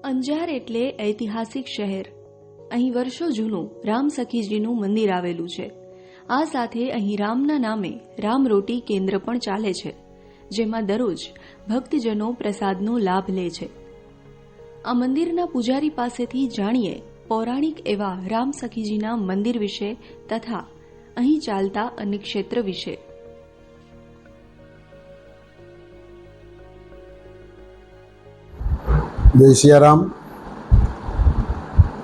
અંજાર એટલે ઐતિહાસિક શહેર. અહીં વર્ષો જૂનું રામ સખીજીનું મંદિર આવેલું છે. આ સાથે અહીં રામના નામે રામરોટી કેન્દ્ર પણ ચાલે છે, જેમાં દરરોજ ભક્તજનો પ્રસાદનો લાભ લે છે. આ મંદિરના પૂજારી પાસેથી જાણીએ પૌરાણિક એવા રામ સખીજીના મંદિર વિશે તથા અહીં ચાલતા અનેક ક્ષેત્ર વિશે. જય સિયારામ.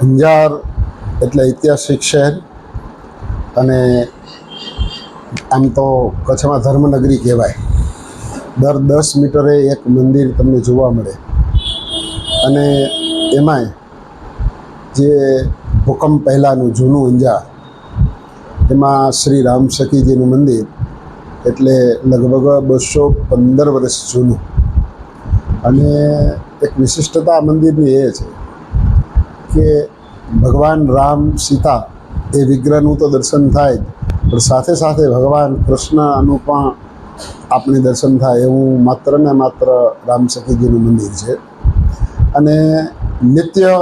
અંજાર એટલે ઐતિહાસિક શહેર અને આમ તો કચ્છમાં ધર્મનગરી કહેવાય. દર 10 મીટરે એક મંદિર તમને જોવા મળે અને એમાંય જે ભૂકંપ પહેલાંનું જૂનું અંજાર, એમાં શ્રી રામ સખીજીનું મંદિર એટલે લગભગ 215 વર્ષ જૂનું. અને એક વિશિષ્ટતા મંદિરની એ છે કે ભગવાન રામ સીતા એ વિગ્રહનું તો દર્શન થાય જ, પણ સાથે સાથે ભગવાન કૃષ્ણનું પણ આપણે દર્શન થાય એવું માત્ર ને માત્ર રામ સખીજીનું મંદિર છે. અને નિત્ય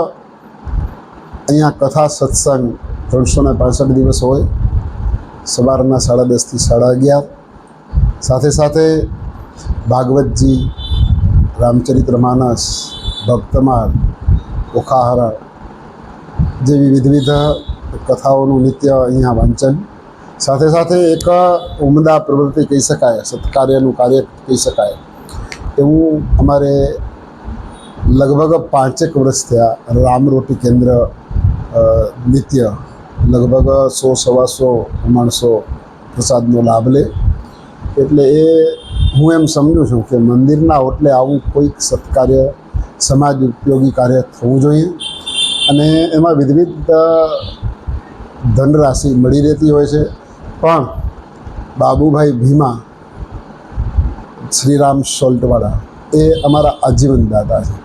અહીંયા કથા સત્સંગ 365 દિવસ હોય, સવારના 10:30 થી 11:30. સાથે સાથે ભાગવતજી, રામચરિતમાનસ, ભક્તમાલ, ઓખાહરણ જેવી વિવિધ કથાઓનું નિત્ય અહીંયા વાંચન. સાથે સાથે એક ઉમદા પ્રવૃત્તિ કહી શકાય, સત્કાર્યનું કાર્ય કહી શકાય એવું અમારે લગભગ 5 વર્ષ થયા રામરોટી કેન્દ્ર નિત્ય લગભગ 100-125 માણસો પ્રસાદનો લાભ લે. એટલે એ હું એમ સમજું છું કે મંદિરના ઓટલે આવું કોઈક સત્કાર્ય, સમાજ ઉપયોગી કાર્ય થવું જોઈએ. અને એમાં વિવિધ ધનરાશિ મળી રહેતી હોય છે. પણ બાબુભાઈ ભીમા, શ્રીરામ સોલ્ટવાળા એ અમારા આજીવન દાતા છે.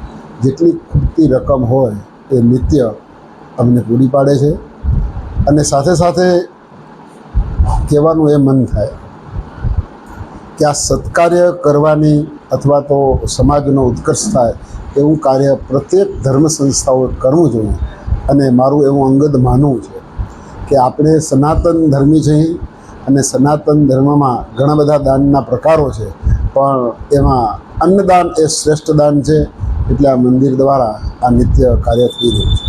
જેટલી ખૂટતી રકમ હોય એ નિત્ય અમને પૂરી પાડે છે. અને સાથે સાથે કહેવાનું એ મન થાય કે આ સત્કાર્ય કરવાની અથવા તો સમાજનો ઉત્કર્ષ થાય એવું કાર્ય પ્રત્યેક ધર્મ સંસ્થાઓએ કરવું જોઈએ. અને મારું એવું અંગત માનવું છે કે આપણે સનાતન ધર્મી છીએ અને સનાતન ધર્મમાં ઘણા બધા દાનના પ્રકારો છે, પણ એમાં અન્નદાન એ શ્રેષ્ઠ દાન છે. એટલે આ મંદિર દ્વારા આ નિત્ય કાર્ય થઈ રહ્યું છે.